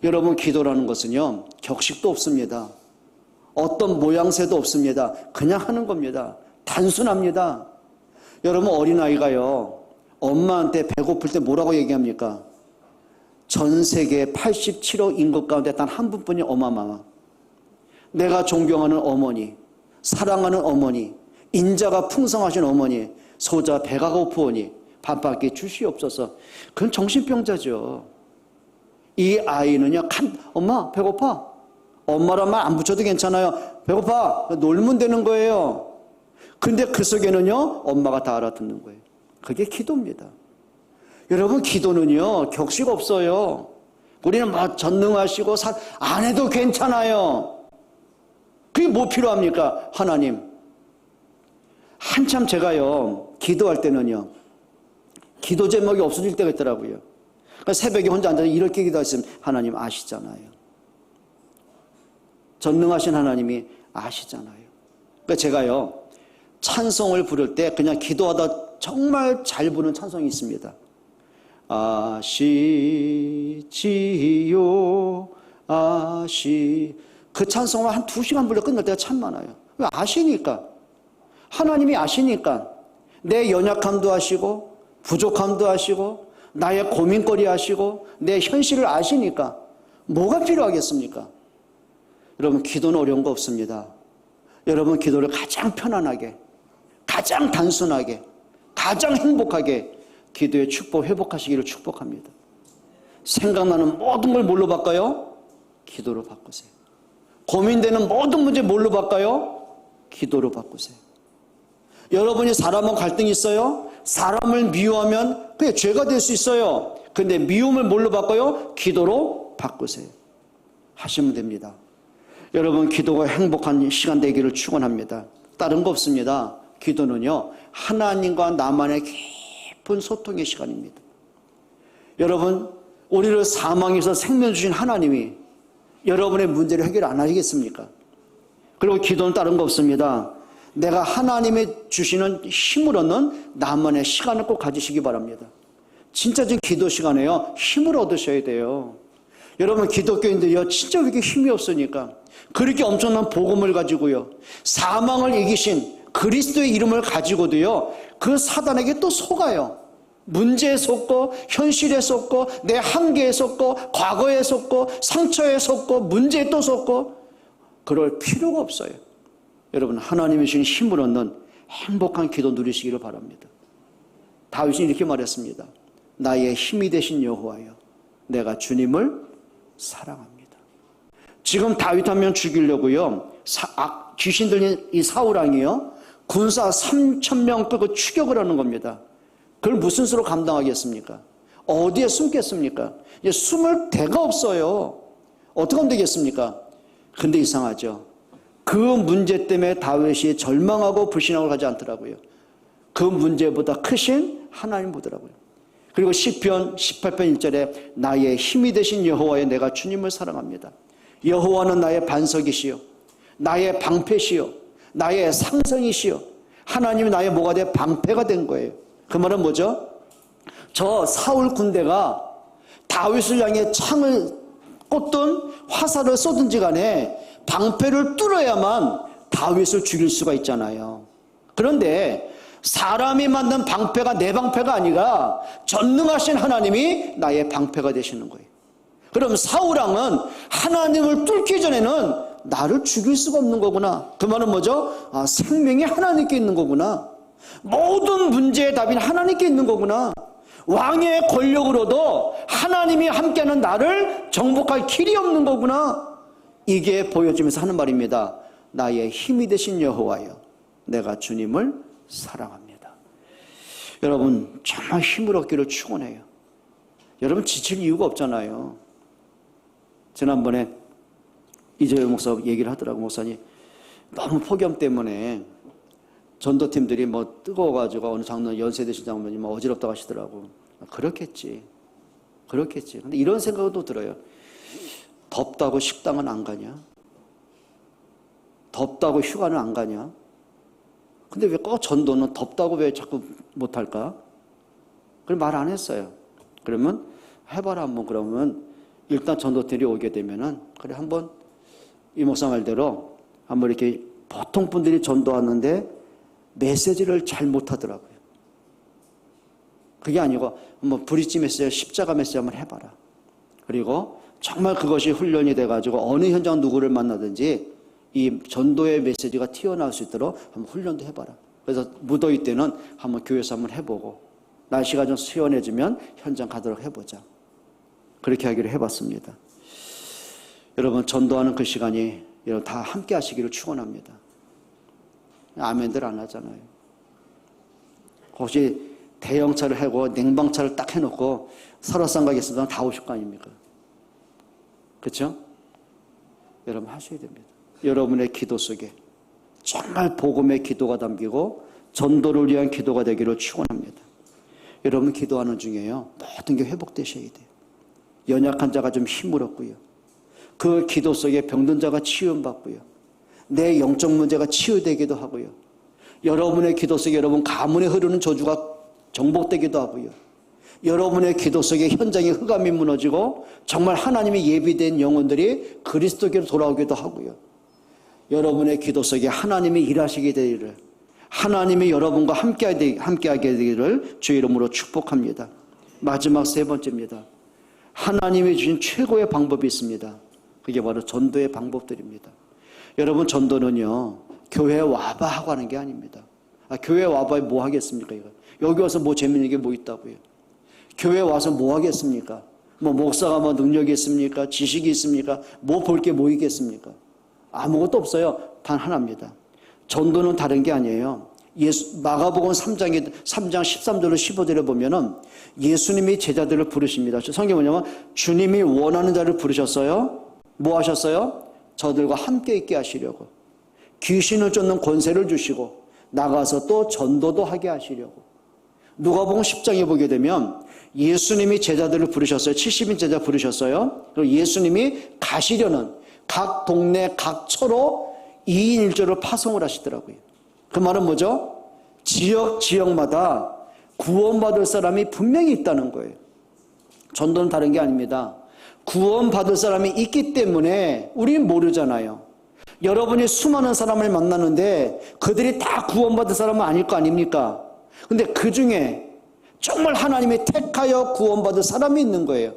여러분, 기도라는 것은요, 격식도 없습니다. 어떤 모양새도 없습니다. 그냥 하는 겁니다. 단순합니다. 여러분, 어린아이가요, 엄마한테 배고플 때 뭐라고 얘기합니까? 전 세계 87억 인구 가운데 단 한 분뿐인 어마마마. 내가 존경하는 어머니, 사랑하는 어머니, 인자가 풍성하신 어머니, 소자 배가 고프오니 밥밖에 주시옵소서. 그건 정신병자죠. 이 아이는요, 엄마 배고파. 엄마란 말 안 붙여도 괜찮아요. 배고파. 놀면 되는 거예요. 근데 그 속에는요, 엄마가 다 알아듣는 거예요. 그게 기도입니다. 여러분, 기도는요, 격식 없어요. 우리는 막 전능하시고 안 해도 괜찮아요. 그게 뭐 필요합니까? 하나님. 한참 제가요, 기도할 때는요, 기도 제목이 없어질 때가 있더라고요. 그러니까 새벽에 혼자 앉아서 이렇게 기도했으면, 하나님 아시잖아요. 전능하신 하나님이 아시잖아요. 그러니까 제가요, 찬송을 부를 때 그냥 기도하다 정말 잘 부르는 찬송이 있습니다. 아시지요, 그 찬송을 한 2시간 불러 끝날 때가 참 많아요. 왜? 아시니까. 하나님이 아시니까. 내 연약함도 아시고, 부족함도 아시고, 나의 고민거리 아시고, 내 현실을 아시니까. 뭐가 필요하겠습니까? 여러분, 기도는 어려운 거 없습니다. 여러분, 기도를 가장 편안하게, 가장 단순하게, 가장 행복하게 기도의 축복 회복하시기를 축복합니다. 생각나는 모든 걸 뭘로 바꿔요? 기도로 바꾸세요. 고민되는 모든 문제 뭘로 바꿔요? 기도로 바꾸세요. 여러분이 사람하고 갈등이 있어요? 사람을 미워하면 그게 죄가 될 수 있어요. 근데 미움을 뭘로 바꿔요? 기도로 바꾸세요. 하시면 됩니다. 여러분, 기도가 행복한 시간 되기를 축원합니다. 다른 거 없습니다. 기도는요, 하나님과 나만의 깊은 소통의 시간입니다. 여러분, 우리를 사망에서 생명 주신 하나님이 여러분의 문제를 해결 안 하시겠습니까? 그리고 기도는 다른 거 없습니다. 내가 하나님이 주시는 힘을 얻는 나만의 시간을 꼭 가지시기 바랍니다. 진짜 지금 기도 시간에요, 힘을 얻으셔야 돼요. 여러분, 기독교인들이요, 진짜 왜 이렇게 힘이 없으니까, 그렇게 엄청난 복음을 가지고요, 사망을 이기신 그리스도의 이름을 가지고도요, 그 사단에게 또 속아요. 문제에 속고, 현실에 속고, 내 한계에 속고, 과거에 속고, 상처에 속고, 문제에 또 속고, 그럴 필요가 없어요. 여러분, 하나님이 주신 힘을 얻는 행복한 기도 누리시기를 바랍니다. 다윗이 이렇게 말했습니다. 나의 힘이 되신 여호와여, 내가 주님을 사랑합니다. 지금 다윗 한 명 죽이려고요, 귀신 들린 이 사울왕이요, 군사 3,000명 끌고 추격을 하는 겁니다. 그걸 무슨 수로 감당하겠습니까? 어디에 숨겠습니까? 이제 숨을 데가 없어요. 어떻게 하면 되겠습니까? 근데 이상하죠. 그 문제 때문에 다윗이 절망하고 불신앙을 가지 않더라고요. 그 문제보다 크신 하나님 보더라고요. 그리고 시편 18편 1절에 나의 힘이 되신 여호와여, 내가 주님을 사랑합니다. 여호와는 나의 반석이시요, 나의 방패시요, 나의 상성이시요. 하나님이 나의 뭐가 돼? 방패가 된 거예요. 그 말은 뭐죠? 저 사울 군대가 다윗을 향해 창을 꽂든 화살을 쏘든지 간에 방패를 뚫어야만 다윗을 죽일 수가 있잖아요. 그런데 사람이 만든 방패가 내 방패가 아니라 전능하신 하나님이 나의 방패가 되시는 거예요. 그럼 사울왕은 하나님을 뚫기 전에는 나를 죽일 수가 없는 거구나. 그 말은 뭐죠? 생명이 하나님께 있는 거구나. 모든 문제의 답이 하나님께 있는 거구나. 왕의 권력으로도 하나님이 함께하는 나를 정복할 길이 없는 거구나. 이게 보여지면서 하는 말입니다. 나의 힘이 되신 여호와여, 내가 주님을 사랑합니다. 여러분, 정말 힘을 얻기를 축원해요. 여러분, 지칠 이유가 없잖아요. 지난번에 이재열 목사 얘기를 하더라고. 목사님, 너무 폭염 때문에 전도팀들이 뭐 뜨거워가지고 어느 장로님, 연세 드신 장로님이 뭐 어지럽다고 하시더라고. 그렇겠지. 근데 이런 생각은 또 들어요. 덥다고 식당은 안 가냐? 덥다고 휴가는 안 가냐? 근데 왜 꼭 전도는 덥다고 왜 자꾸 못할까? 그걸 말 안 했어요. 그러면 해봐라 한번. 그러면 일단 전도팀이 오게 되면은 그래 한번 이 목사 말대로 한번 이렇게 보통 분들이 전도하는데 메시지를 잘 못하더라고요. 그게 아니고 뭐 브릿지 메시지, 십자가 메시지 한번 해봐라. 그리고 정말 그것이 훈련이 돼가지고 어느 현장 누구를 만나든지 이 전도의 메시지가 튀어나올 수 있도록 한번 훈련도 해봐라. 그래서 무더위 때는 한번 교회에서 한번 해보고 날씨가 좀 시원해지면 현장 가도록 해보자. 그렇게 하기로 해봤습니다. 여러분, 전도하는 그 시간이 여러분 다 함께 하시기를 축원합니다. 아멘들 안 하잖아요. 혹시 대형차를 하고 냉방차를 딱 해놓고 설화산 가겠습니다. 다 오실 거 아닙니까? 그렇죠? 여러분 하셔야 됩니다. 여러분의 기도 속에 정말 복음의 기도가 담기고 전도를 위한 기도가 되기를 축원합니다. 여러분 기도하는 중에요, 모든 게 회복되셔야 돼요. 연약한 자가 좀 힘을 얻고요, 그 기도 속에 병든 자가 치유받고요, 내 영적 문제가 치유되기도 하고요, 여러분의 기도 속에 여러분 가문에 흐르는 저주가 정복되기도 하고요, 여러분의 기도 속에 현장의 흑암이 무너지고 정말 하나님이 예비된 영혼들이 그리스도께로 돌아오기도 하고요, 여러분의 기도 속에 하나님이 일하시게 되기를, 하나님이 여러분과 함께하게 되기를 주의 이름으로 축복합니다. 마지막 세 번째입니다. 하나님이 주신 최고의 방법이 있습니다. 그게 바로 전도의 방법들입니다. 여러분, 전도는요, 교회에 와봐 하고 하는 게 아닙니다. 교회에 와봐 뭐 하겠습니까? 이거 여기 와서 뭐 재밌는 게 뭐 있다고요? 교회에 와서 뭐 하겠습니까? 뭐 목사가 뭐 능력이 있습니까? 지식이 있습니까? 뭐 볼 게 뭐 있겠습니까? 아무것도 없어요. 단 하나입니다. 전도는 다른 게 아니에요. 마가복음 3장 13절로 15절에 보면은 예수님이 제자들을 부르십니다. 성경에 뭐냐면 주님이 원하는 자를 부르셨어요. 뭐 하셨어요? 저들과 함께 있게 하시려고. 귀신을 쫓는 권세를 주시고 나가서 또 전도도 하게 하시려고. 누가복음 10장에 보게 되면 예수님이 제자들을 부르셨어요. 70인 제자 부르셨어요. 그리고 예수님이 가시려는 각 동네 각 처로 2인 1조를 파송을 하시더라고요. 그 말은 뭐죠? 지역마다 구원받을 사람이 분명히 있다는 거예요. 전도는 다른 게 아닙니다. 구원받을 사람이 있기 때문에 우리는 모르잖아요. 여러분이 수많은 사람을 만나는데 그들이 다 구원받을 사람은 아닐 거 아닙니까? 근데 그 중에 정말 하나님이 택하여 구원받을 사람이 있는 거예요.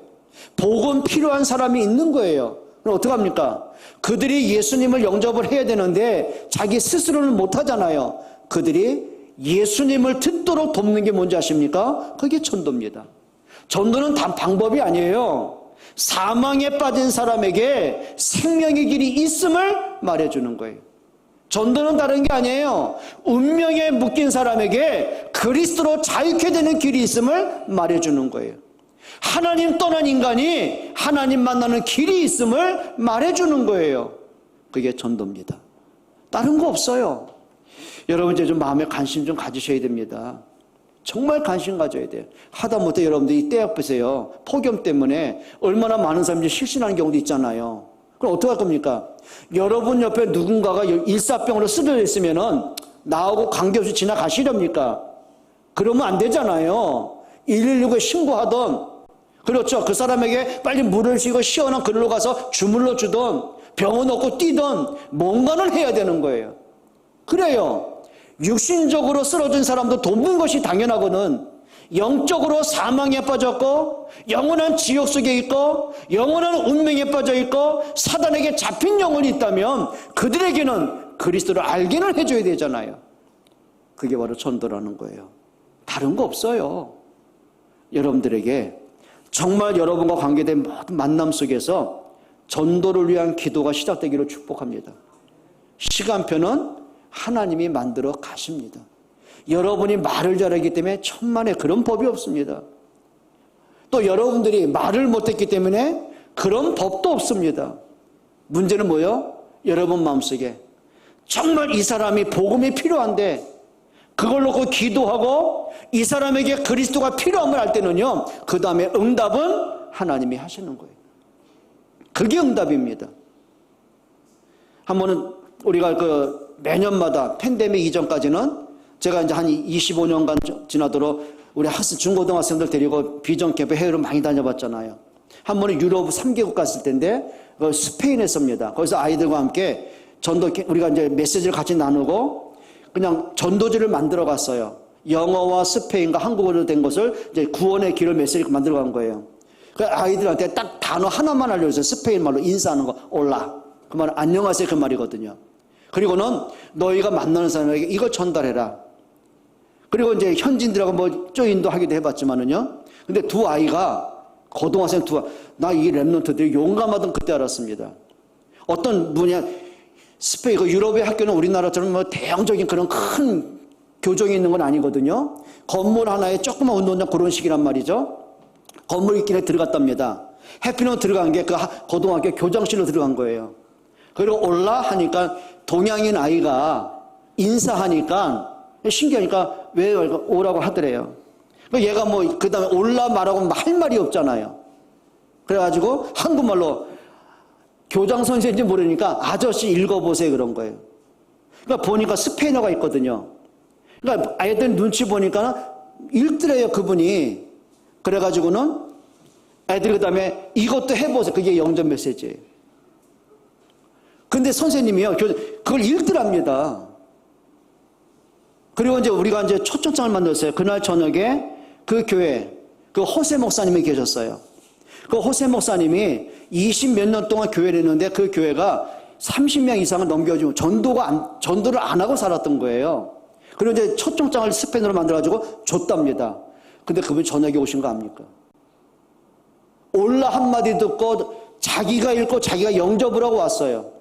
복음 필요한 사람이 있는 거예요. 그럼 어떡합니까? 그들이 예수님을 영접을 해야 되는데 자기 스스로는 못하잖아요. 그들이 예수님을 듣도록 돕는 게 뭔지 아십니까? 그게 전도입니다. 전도는 단 방법이 아니에요. 사망에 빠진 사람에게 생명의 길이 있음을 말해주는 거예요. 전도는 다른 게 아니에요. 운명에 묶인 사람에게 그리스도로 자유케 되는 길이 있음을 말해주는 거예요. 하나님 떠난 인간이 하나님 만나는 길이 있음을 말해주는 거예요. 그게 전도입니다. 다른 거 없어요. 여러분 이제 좀 마음에 관심 좀 가지셔야 됩니다. 정말 관심 가져야 돼요. 하다못해 여러분들이 때 앞에서요, 폭염 때문에 얼마나 많은 사람들이 실신하는 경우도 있잖아요. 그럼 어떡할 겁니까? 여러분 옆에 누군가가 일사병으로 쓰러져 있으면은 나하고 관계없이 지나가시렵니까? 그러면 안 되잖아요. 119에 신고하던, 그렇죠. 그 사람에게 빨리 물을 주고 시원한 그늘로 가서 주물러 주던, 병원 얻고 뛰던 뭔가는 해야 되는 거예요. 그래요. 육신적으로 쓰러진 사람도 돕는 것이 당연하거든. 영적으로 사망에 빠졌고 영원한 지옥 속에 있고 영원한 운명에 빠져 있고 사단에게 잡힌 영혼이 있다면 그들에게는 그리스도를 알게는 해줘야 되잖아요. 그게 바로 전도라는 거예요. 다른 거 없어요. 여러분들에게 정말 여러분과 관계된 모든 만남 속에서 전도를 위한 기도가 시작되기를 축복합니다. 시간표는 하나님이 만들어 가십니다. 여러분이 말을 잘하기 때문에 천만에 그런 법이 없습니다. 또 여러분들이 말을 못했기 때문에 그런 법도 없습니다. 문제는 뭐예요? 여러분 마음속에 정말 이 사람이 복음이 필요한데 그걸 놓고 기도하고 이 사람에게 그리스도가 필요함을 알 때는요, 그 다음에 응답은 하나님이 하시는 거예요. 그게 응답입니다. 한 번은 우리가 매년마다 팬데믹 이전까지는 제가 이제 한 25년간 지나도록 우리 중고등학생들 데리고 비전 캠프 해외로 많이 다녀봤잖아요. 한 번은 유럽 3개국 갔을 텐데 스페인에서입니다. 거기서 아이들과 함께 우리가 이제 메시지를 같이 나누고 그냥 전도지를 만들어 갔어요. 영어와 스페인과 한국어로 된 것을 이제 구원의 길을 메시지를 만들어 간 거예요. 그 아이들한테 딱 단어 하나만 알려줬어요. 스페인 말로 인사하는 거, 올라. 그 말은 안녕하세요 그 말이거든요. 그리고는 너희가 만나는 사람에게 이걸 전달해라. 그리고 이제 현지인들하고 뭐 조인도 하기도 해봤지만은요. 근데 두 아이가, 고등학생 나 이 랩런트들이 용감하던 그때 알았습니다. 어떤 스페인, 유럽의 학교는 우리나라처럼 뭐 대형적인 그런 큰 교정이 있는 건 아니거든요. 건물 하나에 조그만 운동장 그런 식이란 말이죠. 건물 있길래 들어갔답니다. 해피는 들어간 게 그 고등학교 교장실로 들어간 거예요. 그리고 올라 하니까 동양인 아이가 인사하니까 신기하니까 왜 오라고 하더래요. 얘가 뭐 그 다음에 올라 말하고 할 말이 없잖아요. 그래가지고 한국말로 교장 선생인지 모르니까 아저씨 읽어보세요 그런 거예요. 그러니까 보니까 스페인어가 있거든요. 그러니까 아이들 눈치 보니까 읽더래요 그분이. 그래가지고는 애들이 그 다음에 이것도 해보세요. 그게 영접 메시지예요. 근데 선생님이요 그걸 읽더랍니다. 그리고 이제 우리가 이제 초청장을 만들었어요. 그날 저녁에 그 교회 그 호세 목사님이 계셨어요. 그 호세 목사님이 20몇 년 동안 교회를 했는데 그 교회가 30명 이상을 넘겨주고 전도를 안 하고 살았던 거예요. 그리고 이제 초청장을 스페인어로 만들어가지고 줬답니다. 근데 그분이 저녁에 오신 거 압니까? 올라 한마디 듣고 자기가 읽고 자기가 영접을 하고 왔어요.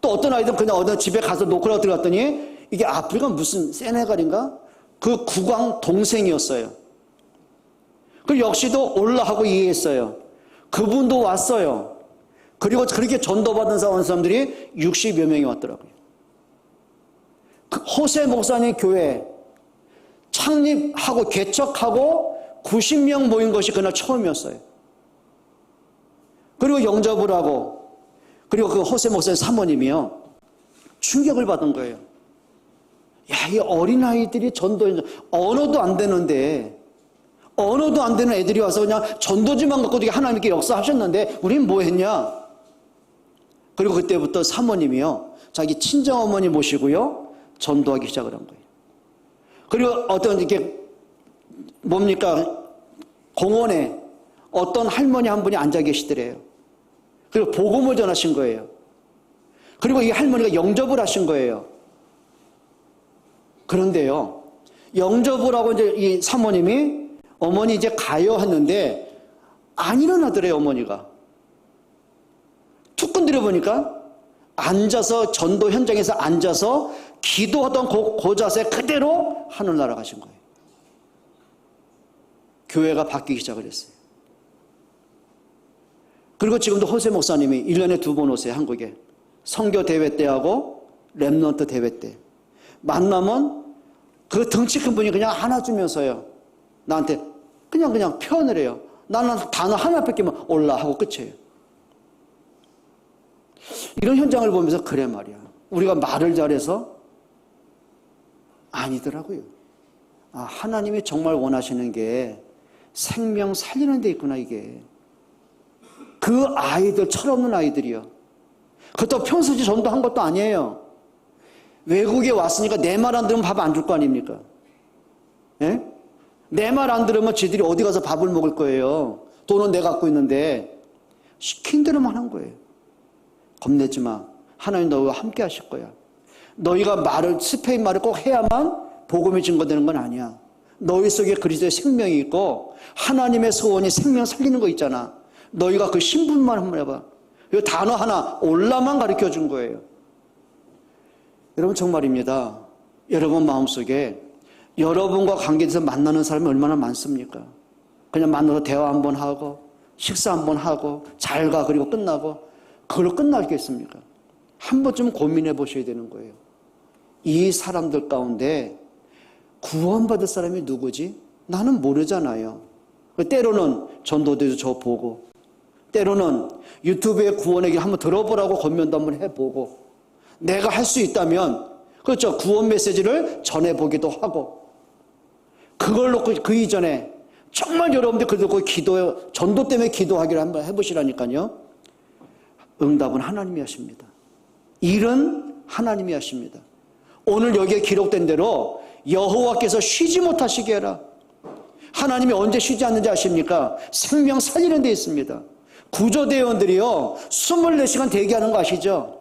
또 어떤 아이들은 그냥 어느 집에 가서 놓고 들어갔더니 이게 아프리카 무슨 세네갈인가? 그 국왕 동생이었어요. 그 역시도 올라하고 이해했어요. 그분도 왔어요. 그리고 그렇게 전도받은 사람들이 60여 명이 왔더라고요. 그 호세 목사님 교회 창립하고 개척하고 90명 모인 것이 그날 처음이었어요. 그리고 영접을 하고 그리고 그 호세 목사님 사모님이요 충격을 받은 거예요. 야, 이 어린아이들이 언어도 안 되는 애들이 와서 그냥 전도지만 갖고 되게 하나님께 역사하셨는데 우린 뭐 했냐? 그리고 그때부터 사모님이요 자기 친정어머니 모시고요 전도하기 시작을 한 거예요. 그리고 어떤 이렇게 뭡니까? 공원에 어떤 할머니 한 분이 앉아 계시더래요. 그리고 복음을 전하신 거예요. 그리고 이 할머니가 영접을 하신 거예요. 그런데요, 영접을 하고 이제 이 사모님이 어머니 이제 가요 하는데 안 일어나더래요, 어머니가. 툭 건드려 보니까 앉아서, 전도 현장에서 앉아서 기도하던 그 자세 그대로 하늘 날아가신 거예요. 교회가 바뀌기 시작을 했어요. 그리고 지금도 호세 목사님이 1년에 2번 오세요, 한국에. 선교 대회 때하고 렘넌트 대회 때. 만나면 그 덩치 큰 분이 그냥 안아주면서요, 나한테 그냥 표현을 해요. 나는 단어 하나 뺏기면 올라 하고 끝이에요. 이런 현장을 보면서 그래 말이야, 우리가 말을 잘해서 아니더라고요. 아, 하나님이 정말 원하시는 게 생명 살리는 데 있구나. 이게 그 아이들, 철없는 아이들이요, 그것도 평소에 전도한 것도 아니에요. 외국에 왔으니까 내 말 안 들으면 밥 안 줄 거 아닙니까? 예? 내 말 안 들으면 지들이 어디 가서 밥을 먹을 거예요. 돈은 내가 갖고 있는데. 시킨 대로만 한 거예요. 겁내지 마. 하나님 너희와 함께 하실 거야. 너희가 말을, 스페인 말을 꼭 해야만 복음이 증거되는 건 아니야. 너희 속에 그리스도의 생명이 있고 하나님의 소원이 생명 살리는 거 있잖아. 너희가 그 신분만 한번 해봐. 이 단어 하나, 올라만 가르쳐 준 거예요. 여러분, 정말입니다. 여러분 마음속에 여러분과 관계에서 만나는 사람이 얼마나 많습니까? 그냥 만나서 대화 한번 하고 식사 한번 하고 잘 가, 그리고 끝나고, 그걸로 끝나겠습니까? 한 번쯤 고민해 보셔야 되는 거예요. 이 사람들 가운데 구원받을 사람이 누구지? 나는 모르잖아요. 때로는 전도대도 저 보고, 때로는 유튜브에 구원의 길 한번 들어보라고 권면도 한번 해보고, 내가 할 수 있다면, 그렇죠, 구원 메시지를 전해보기도 하고, 그걸 놓고 그 이전에 정말 여러분들 그래도 그 기도, 전도 때문에 기도하기를 한번 해보시라니까요. 응답은 하나님이 하십니다. 일은 하나님이 하십니다. 오늘 여기에 기록된 대로 여호와께서 쉬지 못하시게 해라. 하나님이 언제 쉬지 않는지 아십니까? 생명 살리는 데 있습니다. 구조대원들이요, 24시간 대기하는 거 아시죠?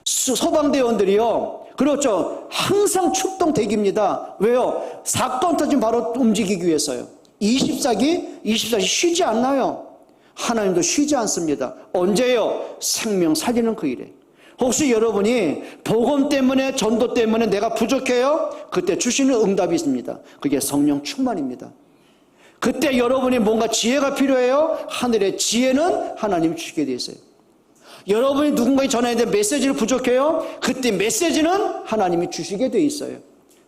소방대원들이요, 그렇죠, 항상 출동 대기입니다. 왜요? 사건 터지면 바로 움직이기 위해서요. 24시 쉬지 않나요? 하나님도 쉬지 않습니다. 언제요? 생명 살리는 그 일에. 혹시 여러분이 복음 때문에, 전도 때문에 내가 부족해요? 그때 주시는 응답이 있습니다. 그게 성령 충만입니다. 그때 여러분이 뭔가 지혜가 필요해요? 하늘의 지혜는 하나님이 주시게 되어 있어요. 여러분이 누군가에게 전해야 될 메시지를 부족해요? 그때 메시지는 하나님이 주시게 되어 있어요.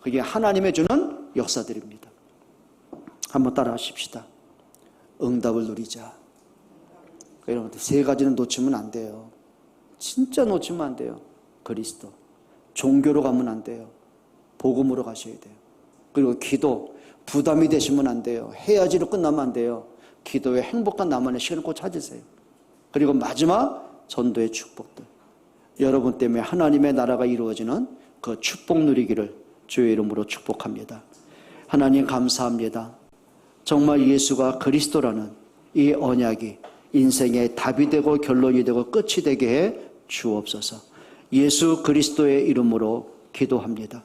그게 하나님의 주는 역사들입니다. 한번 따라 하십시다. 응답을 누리자. 여러분들 세 가지는 놓치면 안 돼요. 진짜 놓치면 안 돼요. 그리스도. 종교로 가면 안 돼요. 복음으로 가셔야 돼요. 그리고 기도. 부담이 되시면 안 돼요. 해야지로 끝나면 안 돼요. 기도의 행복한 나만의 시간을 꼭 찾으세요. 그리고 마지막, 전도의 축복들. 여러분 때문에 하나님의 나라가 이루어지는 그 축복 누리기를 주의 이름으로 축복합니다. 하나님 감사합니다. 정말 예수가 그리스도라는 이 언약이 인생의 답이 되고 결론이 되고 끝이 되게 해 주옵소서. 예수 그리스도의 이름으로 기도합니다.